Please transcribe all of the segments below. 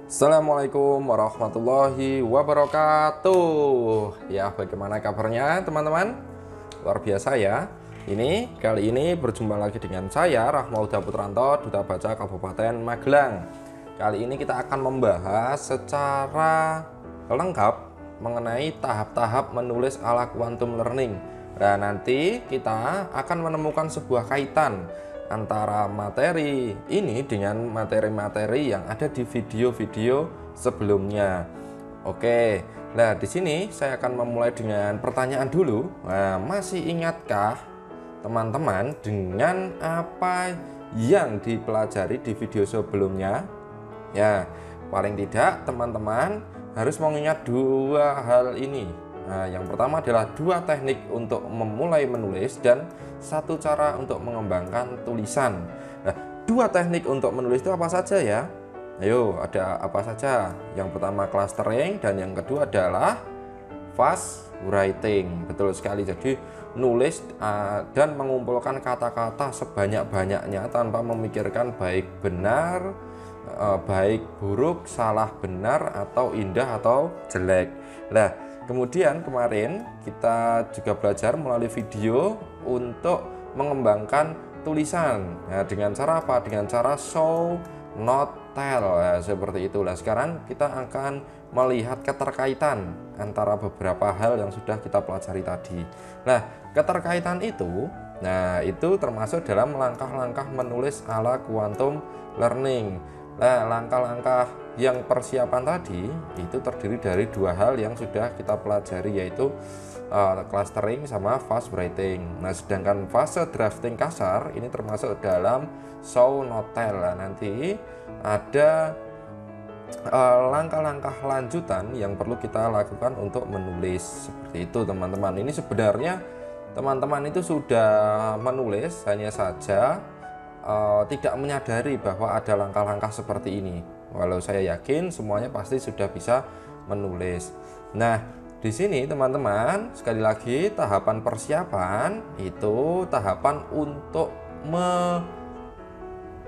Assalamualaikum warahmatullahi wabarakatuh. Ya, bagaimana kabarnya teman-teman? Luar biasa ya. Kali ini berjumpa lagi dengan saya Rahmaudha Putranto, Duta Baca Kabupaten Magelang. Kali ini kita akan membahas secara lengkap mengenai tahap-tahap menulis ala quantum learning. Nah, nanti kita akan menemukan sebuah kaitan antara materi ini dengan materi-materi yang ada di video-video sebelumnya. Oke, nah di sini saya akan memulai dengan pertanyaan dulu. Nah, masih ingatkah teman-teman dengan apa yang dipelajari di video sebelumnya? Ya, paling tidak teman-teman harus mengingat dua hal ini. Nah, yang pertama adalah dua teknik untuk memulai menulis dan satu cara untuk mengembangkan tulisan. Nah, dua teknik untuk menulis itu apa saja ya? Ayo, ada apa saja? Yang pertama clustering dan yang kedua adalah fast writing. Betul sekali. Jadi nulis dan mengumpulkan kata-kata sebanyak-banyaknya tanpa memikirkan baik benar, baik buruk, salah benar, atau indah atau jelek. Nah, kemudian kemarin kita juga belajar melalui video untuk mengembangkan tulisan. Nah, dengan cara apa? Dengan cara show, not tell. Nah, seperti itulah. Sekarang kita akan melihat keterkaitan antara beberapa hal yang sudah kita pelajari tadi. Nah, keterkaitan itu, termasuk dalam langkah-langkah menulis ala quantum learning. Nah, langkah-langkah yang persiapan tadi itu terdiri dari dua hal yang sudah kita pelajari, yaitu clustering sama fast writing. Nah, sedangkan fase drafting kasar ini termasuk dalam show not tell. Nah, nanti ada langkah-langkah lanjutan yang perlu kita lakukan untuk menulis. Seperti itu teman-teman. Ini sebenarnya teman-teman itu sudah menulis, hanya saja tidak menyadari bahwa ada langkah-langkah seperti ini. Walau saya yakin semuanya pasti sudah bisa menulis. Nah, di sini teman-teman, sekali lagi tahapan persiapan itu tahapan untuk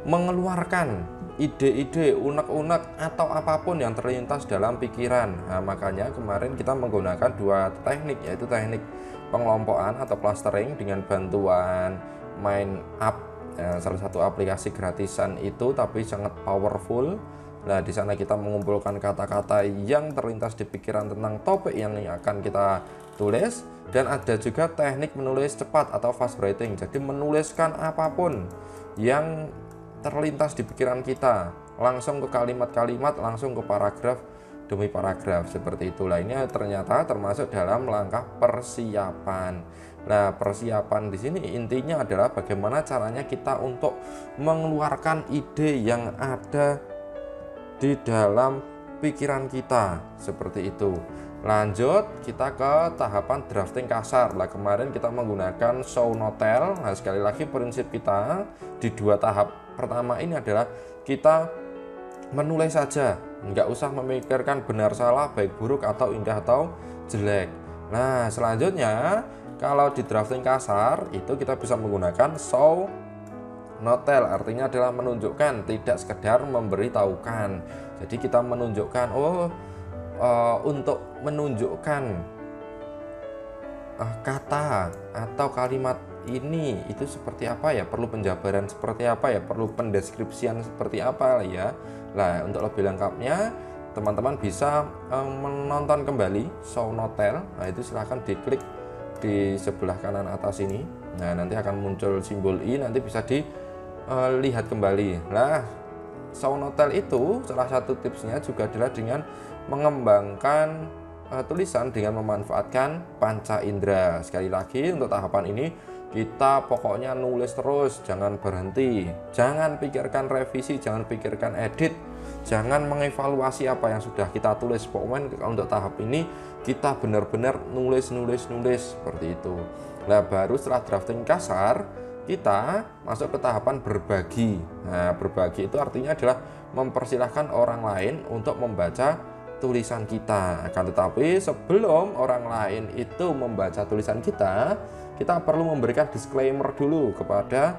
mengeluarkan ide-ide, unek-unek atau apapun yang terlintas dalam pikiran. Nah, makanya kemarin kita menggunakan dua teknik, yaitu teknik pengelompokan atau clustering dengan bantuan MindUp, salah satu aplikasi gratisan itu tapi sangat powerful. Nah, di sana kita mengumpulkan kata-kata yang terlintas di pikiran tentang topik yang akan kita tulis, dan ada juga teknik menulis cepat atau fast writing. Jadi menuliskan apapun yang terlintas di pikiran kita, langsung ke kalimat-kalimat, langsung ke paragraf demi paragraf, seperti itulah. Ini ternyata termasuk dalam langkah persiapan. Nah, persiapan di sini intinya adalah bagaimana caranya kita untuk mengeluarkan ide yang ada di dalam pikiran kita, seperti itu. Lanjut kita ke tahapan drafting kasar. Nah, kemarin kita menggunakan show not tell. Nah, sekali lagi prinsip kita di dua tahap pertama ini adalah kita menulis saja, nggak usah memikirkan benar salah, baik buruk atau indah atau jelek. Nah, selanjutnya kalau di drafting kasar itu kita bisa menggunakan show not tell, artinya adalah menunjukkan, tidak sekedar memberitahukan. Jadi kita menunjukkan, untuk menunjukkan kata atau kalimat ini itu seperti apa ya, perlu penjabaran seperti apa ya, perlu pendeskripsian seperti apa ya. Nah, untuk lebih lengkapnya teman-teman bisa menonton kembali show not tell. Nah, itu silahkan diklik di sebelah kanan atas ini. Nah, nanti akan muncul simbol i, nanti bisa dilihat kembali. Nah, show not tell itu salah satu tipsnya juga adalah dengan mengembangkan tulisan dengan memanfaatkan panca indera. Sekali lagi untuk tahapan ini kita pokoknya nulis terus, jangan berhenti, jangan pikirkan revisi, jangan pikirkan edit, jangan mengevaluasi apa yang sudah kita tulis. Pokoknya untuk tahap ini kita benar-benar nulis seperti itu. Nah, baru setelah drafting kasar kita masuk ke tahapan berbagi. Nah, berbagi itu artinya adalah mempersilahkan orang lain untuk membaca tulisan kita. Akan tetapi sebelum orang lain itu membaca tulisan kita perlu memberikan disclaimer dulu kepada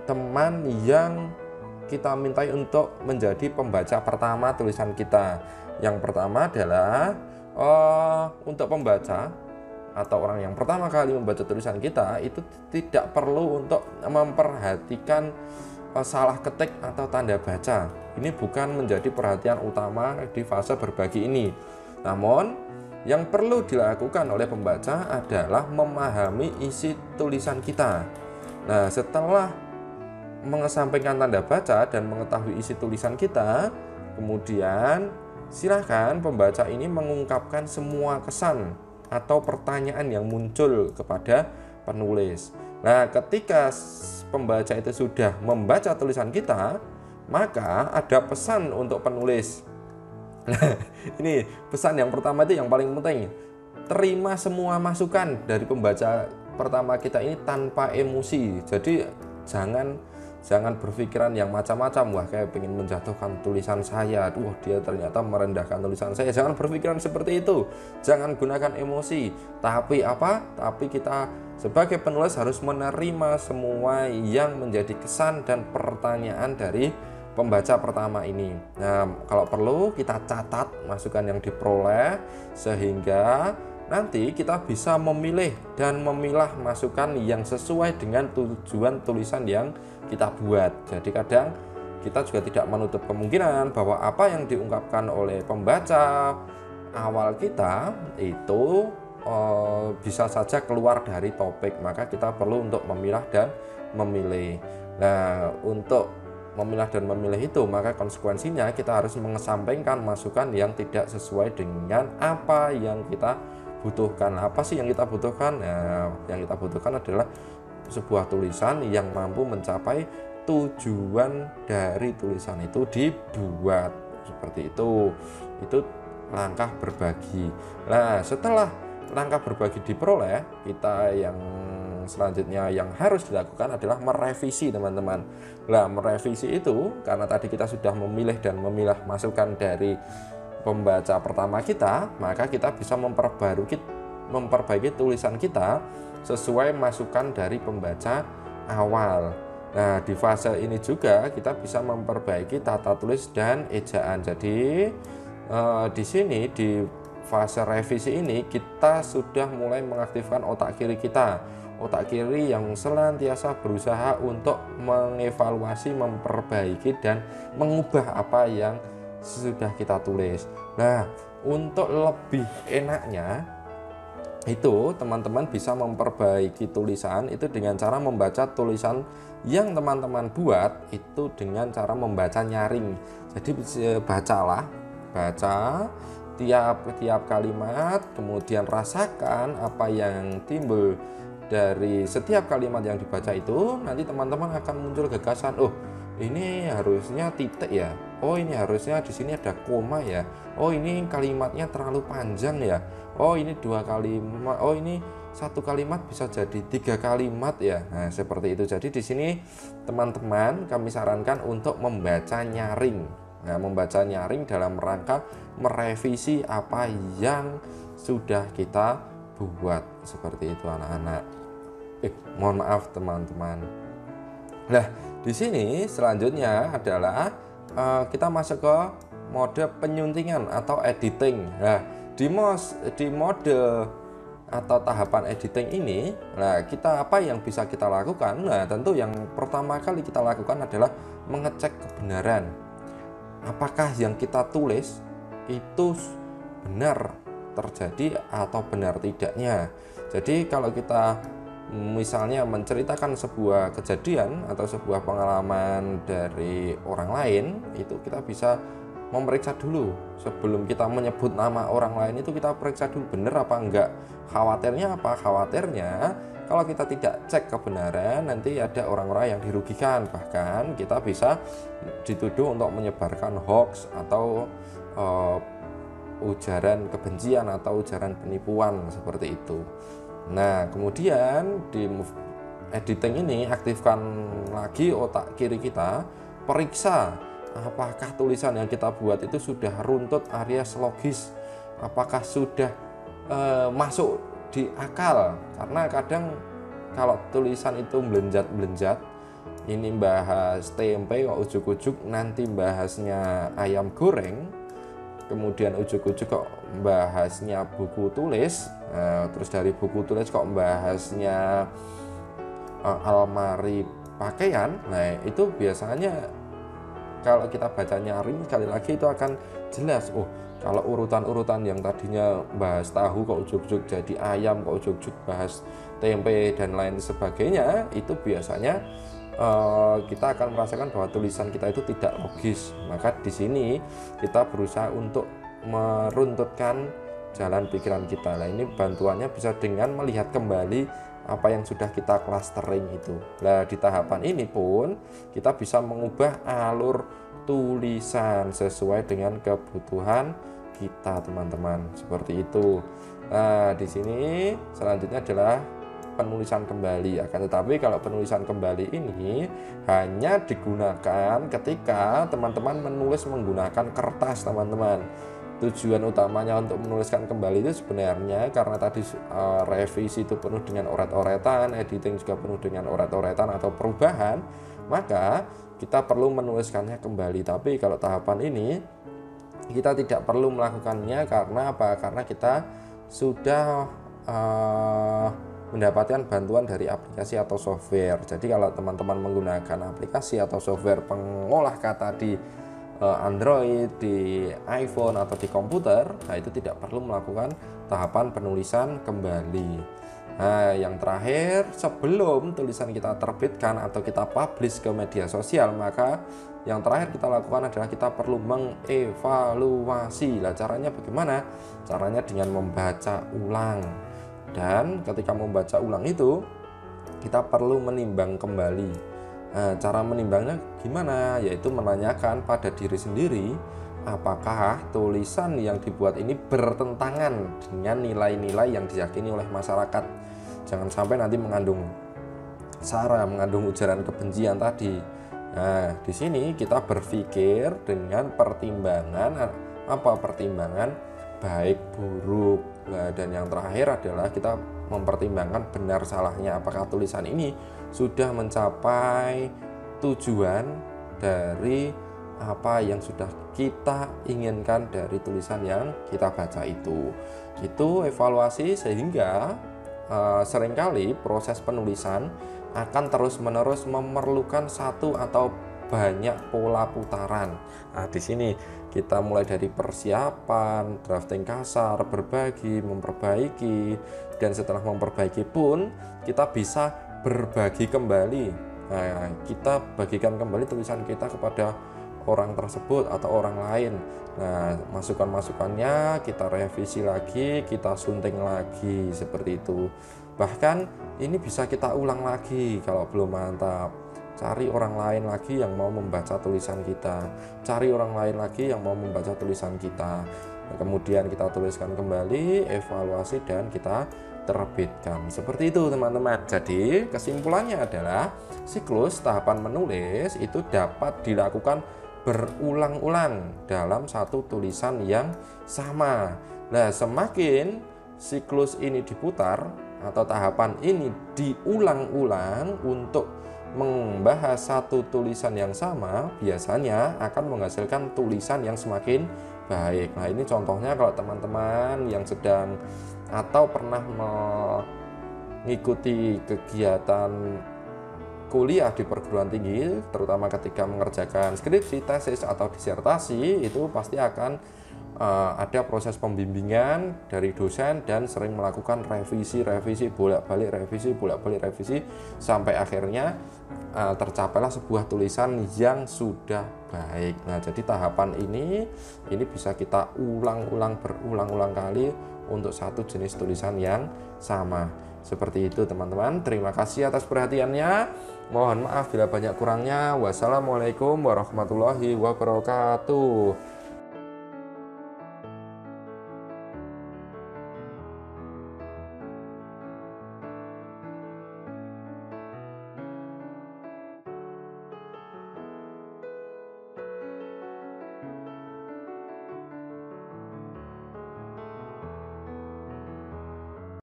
teman yang kita mintai untuk menjadi pembaca pertama tulisan kita. Yang pertama adalah untuk pembaca atau orang yang pertama kali membaca tulisan kita itu tidak perlu untuk memperhatikan salah ketik atau tanda baca. Ini bukan menjadi perhatian utama di fase berbagi ini. Namun yang perlu dilakukan oleh pembaca adalah memahami isi tulisan kita. Nah, setelah mengesampingkan tanda baca dan mengetahui isi tulisan kita, kemudian silahkan pembaca ini mengungkapkan semua kesan atau pertanyaan yang muncul kepada penulis. Nah, ketika pembaca itu sudah membaca tulisan kita, maka ada pesan untuk penulis. Nah, ini pesan yang pertama itu yang paling penting. Terima semua masukan dari pembaca pertama kita ini tanpa emosi. Jadi jangan berpikiran yang macam-macam, wah kayak pengen menjatuhkan tulisan saya, wah dia ternyata merendahkan tulisan saya. Jangan berpikiran seperti itu, jangan gunakan emosi. Tapi kita sebagai penulis harus menerima semua yang menjadi kesan dan pertanyaan dari pembaca pertama ini. Nah, kalau perlu kita catat masukan yang diperoleh sehingga nanti kita bisa memilih dan memilah masukan yang sesuai dengan tujuan tulisan yang kita buat. Jadi kadang kita juga tidak menutup kemungkinan bahwa apa yang diungkapkan oleh pembaca awal kita itu bisa saja keluar dari topik. Maka kita perlu untuk memilah dan memilih. Nah, untuk memilah dan memilih itu, maka konsekuensinya kita harus mengesampingkan masukan yang tidak sesuai dengan apa yang kita butuhkan. Apa sih yang kita butuhkan? Nah, yang kita butuhkan adalah sebuah tulisan yang mampu mencapai tujuan dari tulisan itu dibuat. Seperti itu. Itu langkah berbagi. Nah, setelah langkah berbagi diperoleh, kita yang selanjutnya yang harus dilakukan adalah merevisi, teman-teman. Nah, merevisi itu karena tadi kita sudah memilih dan memilah masukan dari pembaca pertama kita, maka kita bisa memperbaiki tulisan kita sesuai masukan dari pembaca awal. Nah, di fase ini juga kita bisa memperbaiki tata tulis dan ejaan. Jadi di sini di fase revisi ini kita sudah mulai mengaktifkan otak kiri kita. Otak kiri yang senantiasa berusaha untuk mengevaluasi, memperbaiki dan mengubah apa yang sudah kita tulis. Nah, untuk lebih enaknya itu teman-teman bisa memperbaiki tulisan itu dengan cara membaca tulisan yang teman-teman buat itu dengan cara membaca nyaring. Jadi baca tiap kalimat, kemudian rasakan apa yang timbul dari setiap kalimat yang dibaca itu. Nanti teman-teman akan muncul gagasan, oh ini harusnya titik ya, oh ini harusnya di sini ada koma ya, oh ini kalimatnya terlalu panjang ya, oh ini 2 kalimat, oh ini 1 kalimat bisa jadi 3 kalimat ya. Nah, seperti itu. Jadi di sini teman-teman kami sarankan untuk membaca nyaring. Nah, membaca nyaring dalam rangka merevisi apa yang sudah kita buat. Seperti itu anak-anak. Mohon maaf teman-teman. Nah, di sini selanjutnya adalah kita masuk ke mode penyuntingan atau editing. Nah, di mode atau tahapan editing ini, nah apa yang bisa kita lakukan? Nah, tentu yang pertama kali kita lakukan adalah mengecek kebenaran. Apakah yang kita tulis itu benar terjadi atau benar tidaknya. Jadi kalau kita misalnya menceritakan sebuah kejadian atau sebuah pengalaman dari orang lain, itu kita bisa memeriksa dulu sebelum kita menyebut nama orang lain. Itu kita periksa dulu benar apa enggak. Khawatirnya apa? Khawatirnya kalau kita tidak cek kebenaran, nanti ada orang-orang yang dirugikan. Bahkan kita bisa dituduh untuk menyebarkan hoax atau ujaran kebencian atau ujaran penipuan seperti itu. Nah, kemudian di editing ini aktifkan lagi otak kiri kita, periksa apakah tulisan yang kita buat itu sudah runtut alias logis, apakah sudah masuk di akal. Karena kadang kalau tulisan itu belenjat-belenjat ini bahas tempe kok ujuk-ujuk nanti bahasnya ayam goreng, kemudian ujuk-ujuk kok bahasnya buku tulis, terus dari buku tulis kok bahasnya almari pakaian. Nah itu biasanya kalau kita baca nyaring sekali lagi itu akan jelas, oh kalau urutan-urutan yang tadinya bahas tahu kok ujuk-ujuk jadi ayam, kok ujuk-ujuk bahas tempe dan lain sebagainya, itu biasanya kita akan merasakan bahwa tulisan kita itu tidak logis. Maka di sini kita berusaha untuk meruntutkan jalan pikiran kita. Nah ini bantuannya bisa dengan melihat kembali apa yang sudah kita clustering itu. Nah di tahapan ini pun kita bisa mengubah alur tulisan sesuai dengan kebutuhan kita, teman-teman. Seperti itu. Nah di sini selanjutnya adalah penulisan kembali. Akan tetapi kalau penulisan kembali ini hanya digunakan ketika teman-teman menulis menggunakan kertas, teman-teman. Tujuan utamanya untuk menuliskan kembali itu sebenarnya karena tadi revisi itu penuh dengan oret-oretan, editing juga penuh dengan oret-oretan atau perubahan, maka kita perlu menuliskannya kembali. Tapi kalau tahapan ini kita tidak perlu melakukannya. Karena apa? Karena kita sudah mendapatkan bantuan dari aplikasi atau software. Jadi kalau teman-teman menggunakan aplikasi atau software pengolah kata di Android, di iPhone atau di komputer, nah itu tidak perlu melakukan tahapan penulisan kembali. Nah yang terakhir, sebelum tulisan kita terbitkan atau kita publish ke media sosial, maka yang terakhir kita lakukan adalah kita perlu mengevaluasi. Lah caranya bagaimana? Caranya dengan membaca ulang. Dan ketika membaca ulang itu kita perlu menimbang kembali. Nah, cara menimbangnya gimana? Yaitu menanyakan pada diri sendiri, apakah tulisan yang dibuat ini bertentangan dengan nilai-nilai yang diyakini oleh masyarakat. Jangan sampai nanti mengandung sara, mengandung ujaran kebencian tadi. Nah, di sini kita berpikir dengan pertimbangan baik buruk. Nah, dan yang terakhir adalah kita mempertimbangkan benar salahnya, apakah tulisan ini sudah mencapai tujuan dari apa yang sudah kita inginkan dari tulisan yang kita baca itu. Itu evaluasi sehingga seringkali proses penulisan akan terus-menerus memerlukan satu atau banyak pola putaran. Nah, di sini kita mulai dari persiapan, drafting kasar, berbagi, memperbaiki, dan setelah memperbaiki pun kita bisa berbagi kembali. Nah, kita bagikan kembali tulisan kita kepada orang tersebut atau orang lain. Nah, masukan-masukannya kita revisi lagi, kita sunting lagi, seperti itu. Bahkan ini bisa kita ulang lagi kalau belum mantap. Cari orang lain lagi yang mau membaca tulisan kita, cari orang lain lagi yang mau membaca tulisan kita. Nah, kemudian kita tuliskan kembali, evaluasi, dan kita terbitkan. Seperti itu, teman-teman. Jadi kesimpulannya adalah siklus tahapan menulis itu dapat dilakukan berulang-ulang dalam satu tulisan yang sama. Nah, semakin siklus ini diputar atau tahapan ini diulang-ulang untuk membahas satu tulisan yang sama, biasanya akan menghasilkan tulisan yang semakin baik. Nah, ini contohnya kalau teman-teman yang sedang atau pernah mengikuti kegiatan kuliah di perguruan tinggi, terutama ketika mengerjakan skripsi, tesis, atau disertasi, itu pasti akan ada proses pembimbingan dari dosen dan sering melakukan revisi bolak-balik revisi sampai akhirnya tercapailah sebuah tulisan yang sudah baik. Nah, jadi tahapan ini bisa kita berulang-ulang kali untuk satu jenis tulisan yang sama. Seperti itu, teman-teman. Terima kasih atas perhatiannya. Mohon maaf bila banyak kurangnya. Wassalamualaikum warahmatullahi wabarakatuh.